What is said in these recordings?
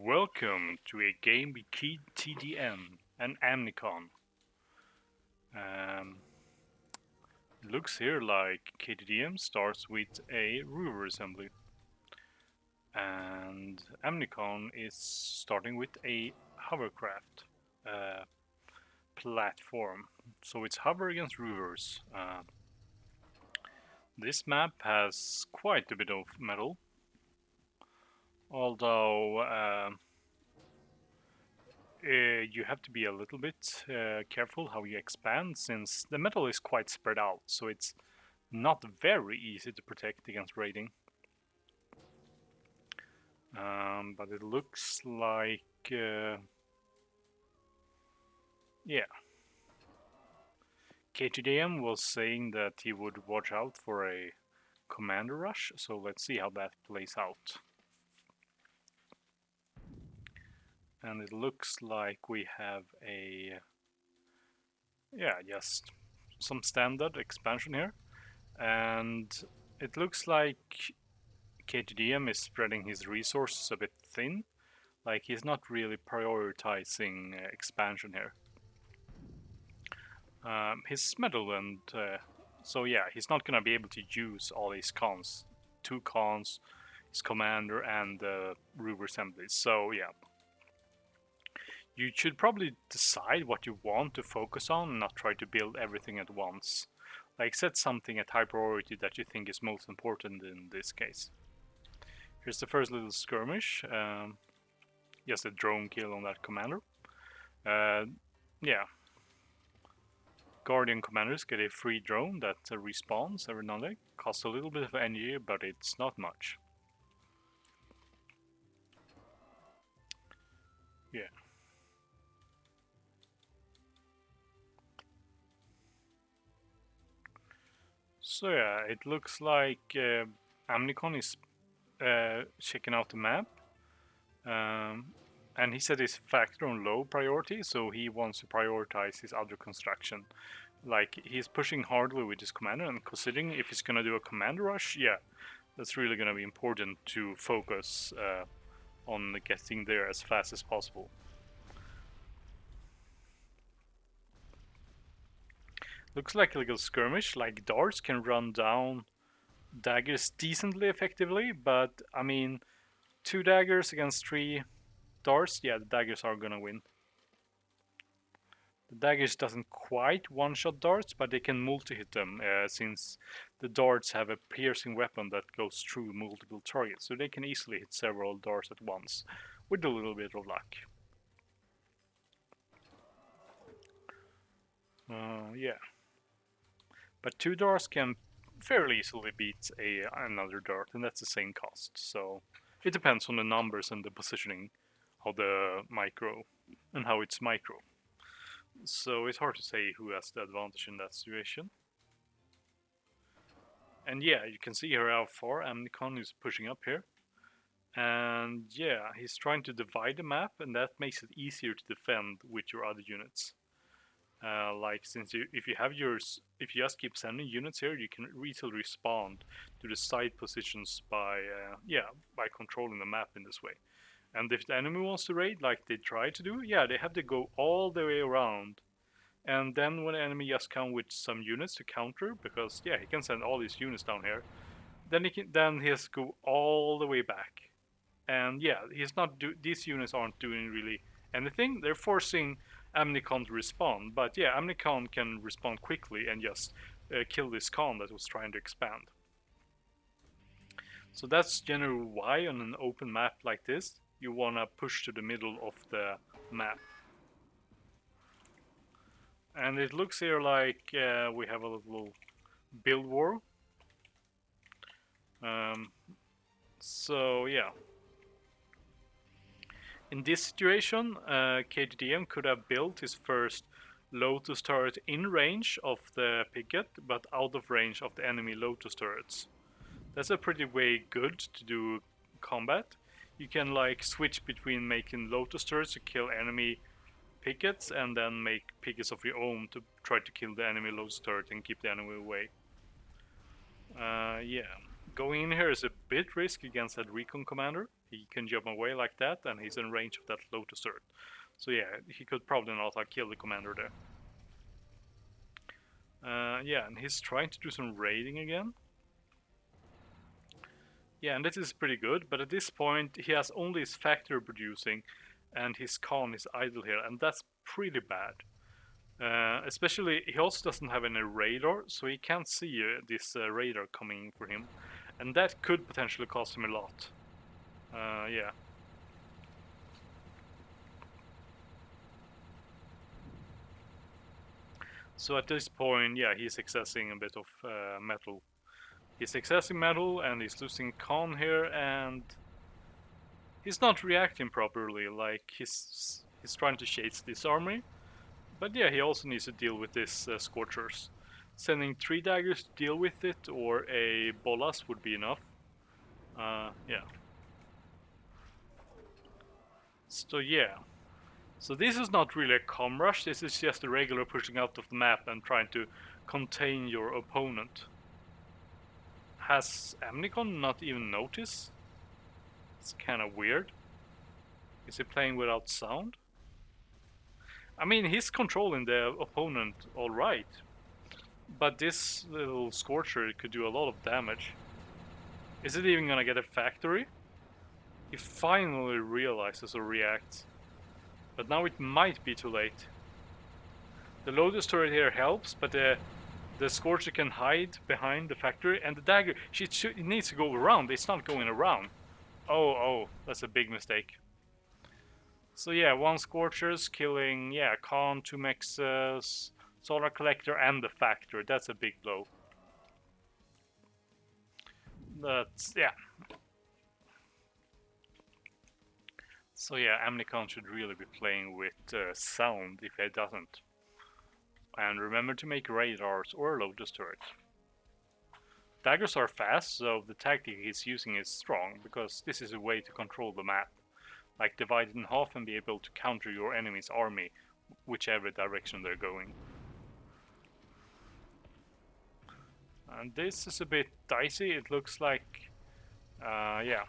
Welcome to a game with ktdm and Amnykon. Um, Looks here like ktdm starts with a rover assembly, and Amnykon is starting with a hovercraft uh, platform. So it's hover against rovers. This map has quite a bit of metal, although you have to be a little bit careful how you expand, since the metal is quite spread out, so it's not very easy to protect against raiding. But it looks like, yeah, ktdm was saying that he would watch out for a commander rush, so let's see how that plays out. And it looks like we have a, yeah, just some standard expansion here. And it looks like ktdm is spreading his resources a bit thin. Like, he's not really prioritizing expansion here. His metal, and so yeah, he's not gonna be able to use all his cons, 2 cons, his commander, and rover assemblies. So yeah, you should probably decide what you want to focus on and not try to build everything at once. Like, set something at high priority that you think is most important in this case. Here's the first little skirmish. Just a drone kill on that commander. Yeah. Guardian commanders get a free drone that respawns every now and then. Costs a little bit of energy, but it's not much. Yeah. So yeah, it looks like Amnykon is checking out the map. And he set his factor on low priority, so he wants to prioritize his other construction. Like, he's pushing hardly with his commander, and considering if he's gonna do a commander rush, yeah, that's really gonna be important to focus on getting there as fast as possible. Looks like a little skirmish. Like, darts can run down daggers decently effectively, but I mean, 2 daggers against 3 darts, yeah, the daggers are gonna win. The daggers doesn't quite one-shot darts, but they can multi-hit them, since the darts have a piercing weapon that goes through multiple targets, so they can easily hit several darts at once, with a little bit of luck. Yeah. But 2 darts can fairly easily beat another dart, and that's the same cost, so it depends on the numbers and the positioning of the micro, and how it's micro. So it's hard to say who has the advantage in that situation. And yeah, you can see here how far Amnykon is pushing up here. And yeah, he's trying to divide the map, and that makes it easier to defend with your other units. Like, since if you just keep sending units here, you can easily respond to the side positions by by controlling the map in this way. And if the enemy wants to raid, like they try to do, yeah, they have to go all the way around. And then when the enemy just come with some units to counter, because yeah, he can send all these units down here, then he has to go all the way back. And yeah, these units aren't doing really anything. They're forcing Amnykon to respond, but yeah, Amnykon can respond quickly and just kill this con that was trying to expand. So that's generally why on an open map like this, you wanna push to the middle of the map. And it looks here like we have a little build war. So yeah. In this situation, ktdm could have built his first Lotus turret in range of the picket, but out of range of the enemy Lotus turrets. That's a pretty way good to do combat. You can like switch between making Lotus turrets to kill enemy pickets, and then make pickets of your own to try to kill the enemy Lotus turret and keep the enemy away. Yeah. Going in here is a bit risky against that recon commander. He can jump away like that, and he's in range of that Lotus turret. So yeah, he could probably not have killed the commander there. Yeah, and he's trying to do some raiding again. Yeah, and this is pretty good, but at this point he has only his factory producing, and his con is idle here, and that's pretty bad. Especially, he also doesn't have any radar, so he can't see this radar coming for him, and that could potentially cost him a lot. Yeah. So at this point, yeah, he's accessing a bit of metal. He's accessing metal, and he's losing con here, and he's not reacting properly. Like he's trying to chase this army, but yeah, he also needs to deal with this Scorchers. Sending 3 daggers to deal with it, or a bolas would be enough. Yeah. So yeah. So this is not really a com rush, this is just a regular pushing out of the map and trying to contain your opponent. Has Amnykon not even noticed? It's kind of weird. Is he playing without sound? I mean, he's controlling the opponent alright, but this little Scorcher could do a lot of damage. Is it even gonna get a factory? He finally realizes or reacts, but now it might be too late. The Lotus turret here helps, but the Scorcher can hide behind the factory, and the dagger, it needs to go around, it's not going around. Oh, that's a big mistake. So yeah, 1 Scorchers killing, yeah, Khan, 2 Mexes, Solar Collector, and the factory. That's a big blow. That's, yeah. So yeah, Amnykon should really be playing with sound if he doesn't. And remember to make radars or Lotus turret. Daggers are fast, so the tactic he's using is strong, because this is a way to control the map. Like divide it in half and be able to counter your enemy's army, whichever direction they're going. And this is a bit dicey, it looks like, yeah.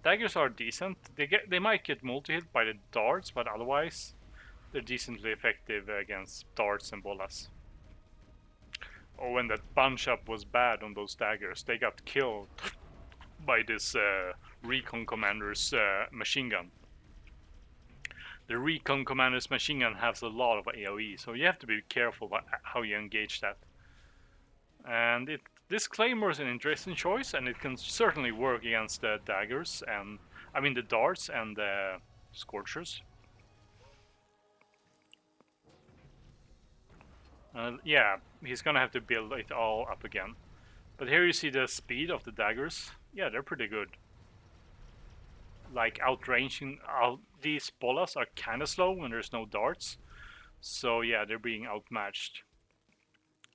Daggers are decent, they might get multi-hit by the darts, but otherwise they're decently effective against darts and bolas. Oh, and that bunch up was bad on those daggers, they got killed by this recon commander's machine gun. The recon commander's machine gun has a lot of AoE, so you have to be careful about how you engage that. And this Claymore is an interesting choice, and it can certainly work against the daggers, and I mean the darts and the Scorchers. Yeah, he's gonna have to build it all up again. But here you see the speed of the daggers. Yeah, they're pretty good. Like outranging, these bolas are kinda slow when there's no darts. So yeah, they're being outmatched.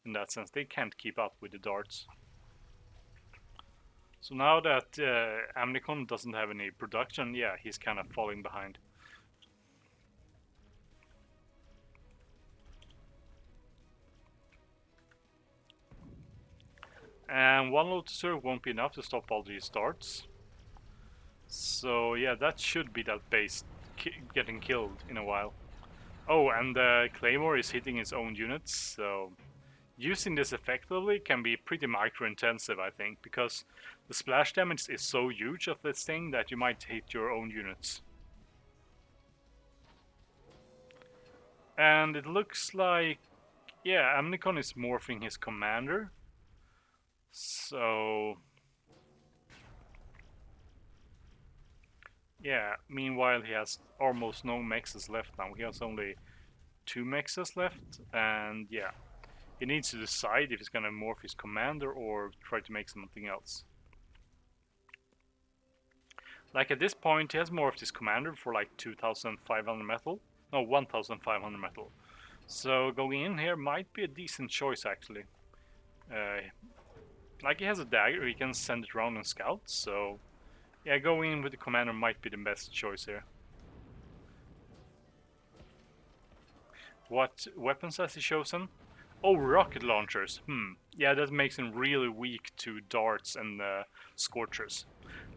In that sense, they can't keep up with the darts. So now that Amnykon doesn't have any production, yeah, he's kind of falling behind. And 1 Lotus turret won't be enough to stop all these darts. So yeah, that should be that base getting killed in a while. Oh, and Claymore is hitting his own units, so using this effectively can be pretty micro-intensive, I think, because the splash damage is so huge of this thing that you might hit your own units. And it looks like, yeah, Amnykon is morphing his commander. So yeah, meanwhile he has almost no mexes left now. He has only 2 mexes left, and yeah, he needs to decide if he's gonna morph his commander or try to make something else. Like at this point, he has morphed his commander for like 2,500 metal. No, 1,500 metal. So going in here might be a decent choice actually. Like he has a dagger, he can send it around and scout, so yeah, going in with the commander might be the best choice here. What weapons has he chosen? Oh, rocket launchers. Yeah, that makes him really weak to darts and scorchers.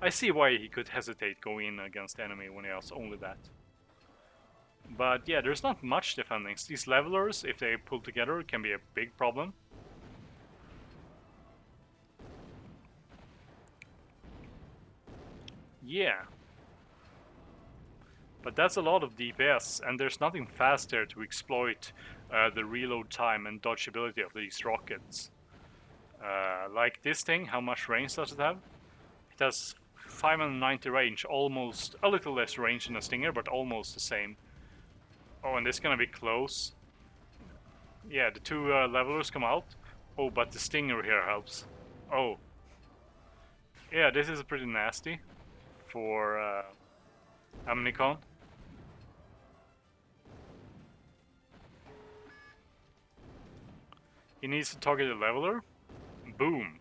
I see why he could hesitate going in against the enemy when he has only that. But yeah, there's not much defending. These levelers, if they pull together, can be a big problem. Yeah. But that's a lot of DPS, and there's nothing fast there to exploit the reload time and dodgeability of these rockets. Like this thing, how much range does it have? It has 590 range, almost a little less range than a Stinger, but almost the same. Oh, and this is gonna be close. Yeah, the two levelers come out. Oh, but the Stinger here helps. Oh. Yeah, this is pretty nasty for Amnykon. He needs to target the leveler. Boom.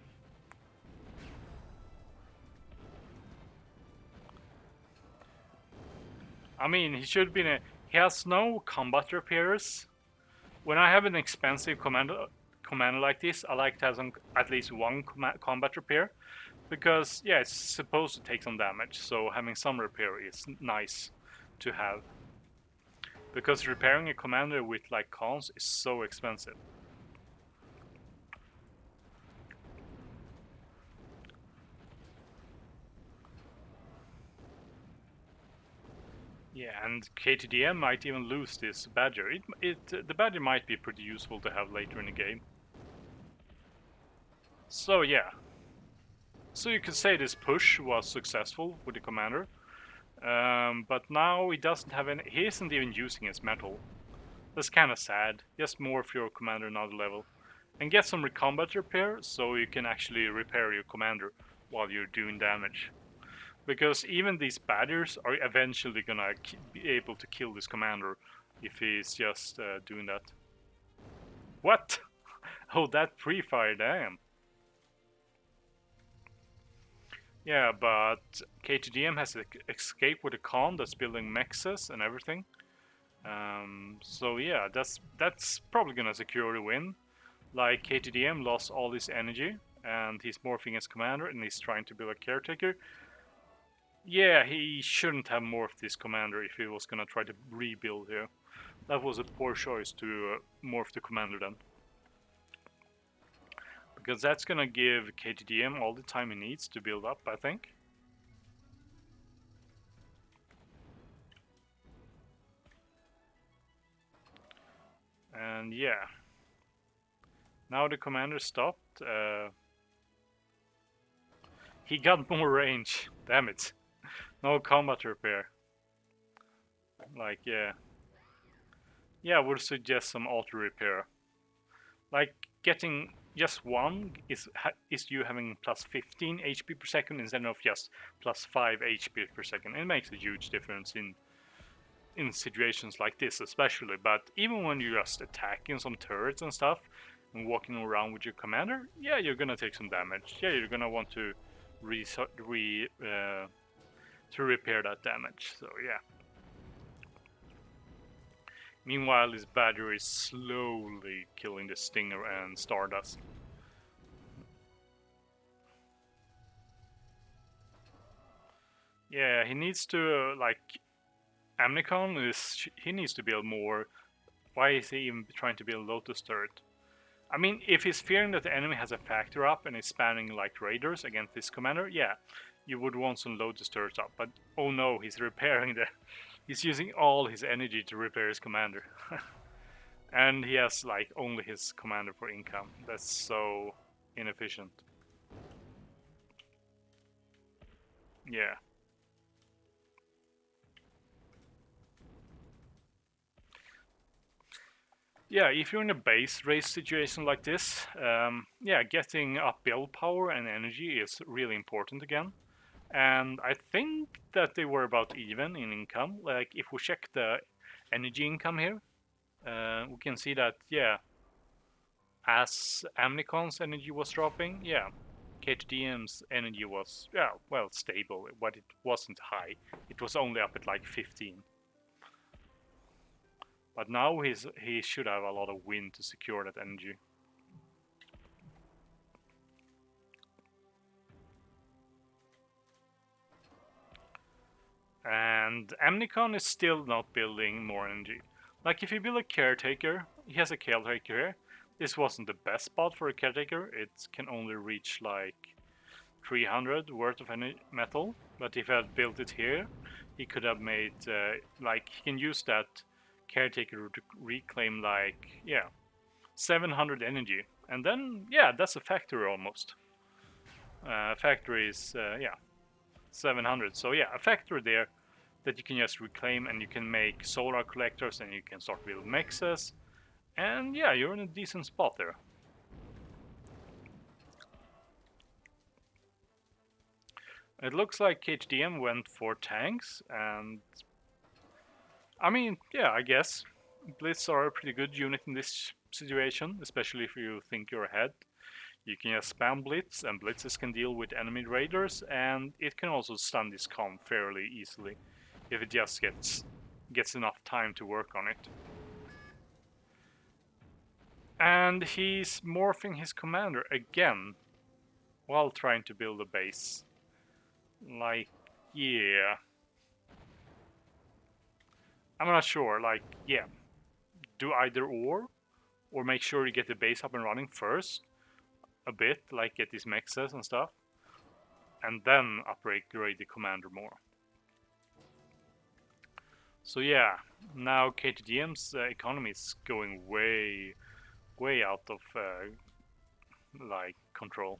I mean, he should be he has no combat repairs. When I have an expensive commander like this, I like to have at least one combat repair. Because, yeah, it's supposed to take some damage, so having some repair is nice to have. Because repairing a commander with, like, cons is so expensive. Yeah, and ktdm might even lose this Badger. The Badger might be pretty useful to have later in the game. So, yeah. So you could say this push was successful with the commander. But now he doesn't have any. He isn't even using his metal. That's kind of sad. Just morph your commander another level. And get some combat repair so you can actually repair your commander while you're doing damage. Because even these badgers are eventually gonna be able to kill this commander if he's just doing that. What? Oh, that pre-fire, damn. Yeah, but ktdm has escaped with a con that's building mexes and everything. So yeah, that's probably gonna secure the win. Like ktdm lost all his energy and he's morphing his commander and he's trying to build a caretaker. Yeah, he shouldn't have morphed this commander if he was gonna try to rebuild here. That was a poor choice to morph the commander then. Because that's gonna give ktdm all the time he needs to build up, I think. And yeah. Now the commander stopped. He got more range. Damn it. No combat repair. Like, yeah. Yeah, I would suggest some auto repair. Like, getting just one is you having plus 15 HP per second instead of just plus 5 HP per second. It makes a huge difference in situations like this especially. But even when you're just attacking some turrets and stuff and walking around with your commander, yeah, you're gonna take some damage. Yeah, you're gonna want to repair that damage. So yeah. Meanwhile, this Badger is slowly killing the Stinger and Stardust. Yeah, he needs to, like, Amnykon he needs to build more. Why is he even trying to build Lotus Turret? I mean, if he's fearing that the enemy has a factor up and is spanning like raiders against this commander, yeah, you would want some Lotus Turrets up. But oh no, he's repairing he's using all his energy to repair his commander. And he has like only his commander for income. That's so inefficient. Yeah. Yeah, if you're in a base race situation like this, yeah, getting up build power and energy is really important again. And I think that they were about even in income. Like, if we check the energy income here, we can see that, yeah, as Amnykon's energy was dropping, yeah, ktdm's energy was, yeah, well, stable, but it wasn't high. It was only up at like 15. But now he should have a lot of wind to secure that energy. And Amnykon is still not building more energy. Like if you build a caretaker, he has a caretaker here. This wasn't the best spot for a caretaker. It can only reach like 300 worth of metal. But if I had built it here, he could have made like he can use that caretaker to reclaim like 700 energy, and then that's a factory almost. Factory is 700. So yeah, a factory there that you can just reclaim, and you can make solar collectors, and you can start building mexes, and yeah, you're in a decent spot there. It looks like ktdm went for tanks, and I mean, yeah, I guess Blitz are a pretty good unit in this situation, especially if you think you're ahead. You can just spam Blitz, and Blitzes can deal with enemy raiders, and it can also stun this comp fairly easily if it just gets enough time to work on it. And he's morphing his commander again while trying to build a base. Like, yeah. I'm not sure, like, yeah. Do either or make sure you get the base up and running first, a bit, like get these mexes and stuff, and then upgrade the commander more. So yeah, now ktdm's economy is going way out of like control.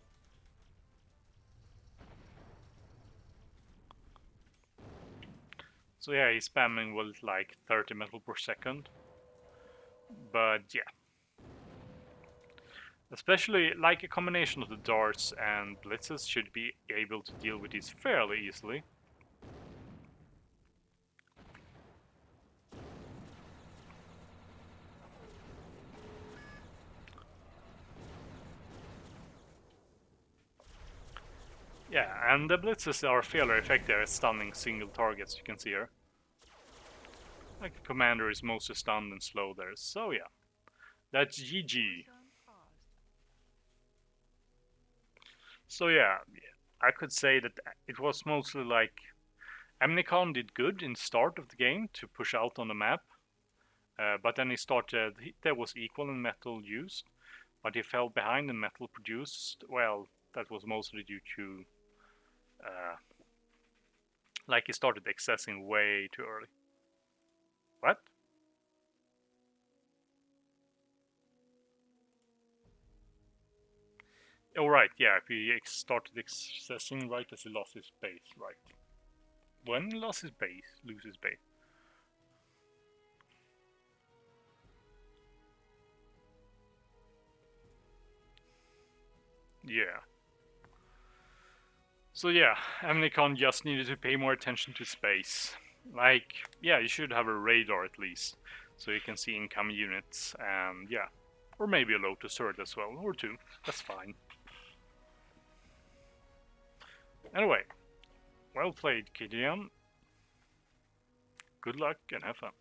So yeah, he's spamming with like 30 metal per second. But yeah. Especially like a combination of the darts and blitzes should be able to deal with these fairly easily. Yeah, and the blitzes are fairly effective at stunning single targets, you can see here. Like the commander is mostly stunned and slow there, so yeah. That's GG. So yeah, I could say that it was mostly like Amnykon did good in the start of the game to push out on the map, but then there was equal in metal used, but he fell behind in metal produced. Well, that was mostly due to like he started accessing way too early. What? Oh right, yeah, if he started accessing right as he lost his base, right. When he lost his base, lose his base. Yeah. So yeah, Amnykon just needed to pay more attention to space. Like, yeah, you should have a radar at least, so you can see incoming units, and yeah. Or maybe a Lotus turret as well, or two, that's fine. Anyway, well played, ktdm. Good luck and have fun.